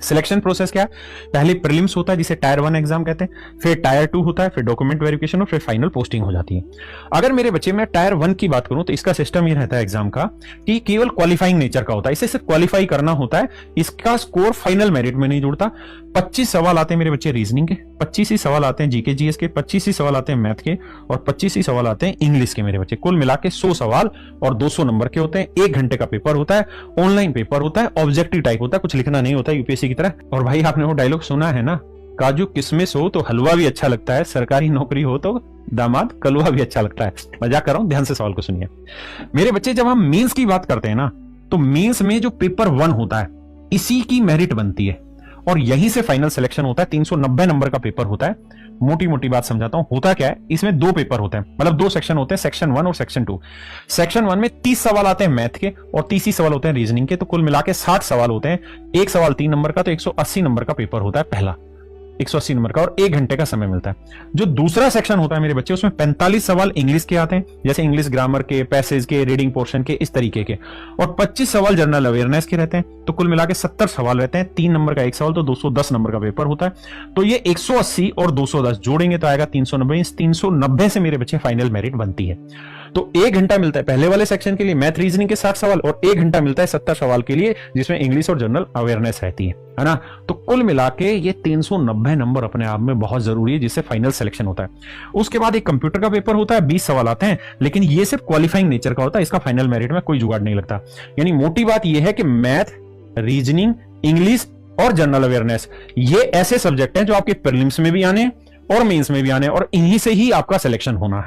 Selection process क्या है? पहले प्रीलिम्स होता है जिसे टायर 1 एग्जाम कहते हैं, फिर टायर 2 होता है, फिर डॉक्यूमेंट वेरिफिकेशन और फिर फाइनल पोस्टिंग हो जाती है। अगर मेरे बच्चे मैं टायर 1 की बात करूं तो इसका सिस्टम ये रहता है एग्जाम का कि केवल क्वालिफाइंग नेचर का होता है, इसे सिर्फ क्वालिफाई करना होता है, इसका स्कोर फाइनल मेरिट में नहीं जुड़ता। 25 सवाल आते हैं मेरे बच्चे रीजनिंग के, 25 ही सवाल आते हैं जीके जीएस के, 25 ही सवाल आते हैं मैथ के और 25 ही सवाल आते हैं इंग्लिश के मेरे बच्चे। कुल मिला के 100 सवाल और 200 नंबर के होते हैं। 1 घंटे का पेपर होता है, ऑनलाइन पेपर होता है, ऑब्जेक्टिव टाइप होता है, कुछ लिखना नहीं होता यूपीएससी की तरह। और भाई आपने वो डायलॉग सुना है ना, काजू किशमिश हो तो हलवा भी अच्छा लगता है, सरकारी नौकरी हो तो दामाद कलवा भी अच्छा लगता है। मजाक कर रहा हूं, ध्यान से सवाल को सुनिए मेरे बच्चे। जब हम मेंस की बात करते हैं ना, तो मेंस में जो पेपर 1 होता है इसी की मेरिट बनती है और यहीं से फाइनल सिलेक्शन होता है। 390 नंबर का पेपर होता है। मोटी मोटी बात समझाता हूं, होता क्या है, इसमें 2 पेपर होते हैं, मतलब 2 सेक्शन होते हैं, सेक्शन 1 और सेक्शन 2। सेक्शन 1 में 30 सवाल आते हैं मैथ के और 30 ही सवाल होते हैं रीजनिंग के, तो कुल मिला के 60 सवाल होते हैं। एक सवाल 3 नंबर का, तो 180 नंबर का पेपर होता है पहला, 180 नंबर का, और 1 घंटे का समय मिलता है। जो दूसरा सेक्शन होता है मेरे बच्चे, उसमें 45 सवाल इंग्लिश के आते हैं, जैसे इंग्लिश ग्रामर के, पैसेज के, रीडिंग पोर्शन के, इस तरीके के, और 25 सवाल जनरल अवेयरनेस के रहते हैं। तो कुल मिला के 70 सवाल रहते हैं। 3 नंबर का एक सवाल, तो 210 नंबर का पेपर होता है। तो ये 180 और 210 जोड़ेंगे तो आएगा 390। इस 390 से मेरे बच्चे फाइनल मेरिट बनती है। तो 1 घंटा मिलता है पहले वाले सेक्शन के लिए मैथ रीजनिंग के 60 सवाल, और 1 घंटा मिलता है 70 सवाल के लिए जिसमें इंग्लिश और जनरल अवेयरनेस रहती है ना। तो कुल मिला के ये 390 नंबर अपने आप में बहुत जरूरी है, जिससे फाइनल सिलेक्शन होता है। उसके बाद एक कंप्यूटर का पेपर होता है, 20 सवाल आते हैं, लेकिन ये सिर्फ क्वालिफाइंग नेचर का होता है, इसका फाइनल मेरिट में कोई जुगाड़ नहीं लगता। यानी मोटी बात यह है कि मैथ, रीजनिंग, इंग्लिश और जनरल अवेयरनेस ये ऐसे सब्जेक्ट हैं जो आपके प्रीलिम्स में भी आने और मेंस में भी आने, और इन्हीं से ही आपका सिलेक्शन होना है।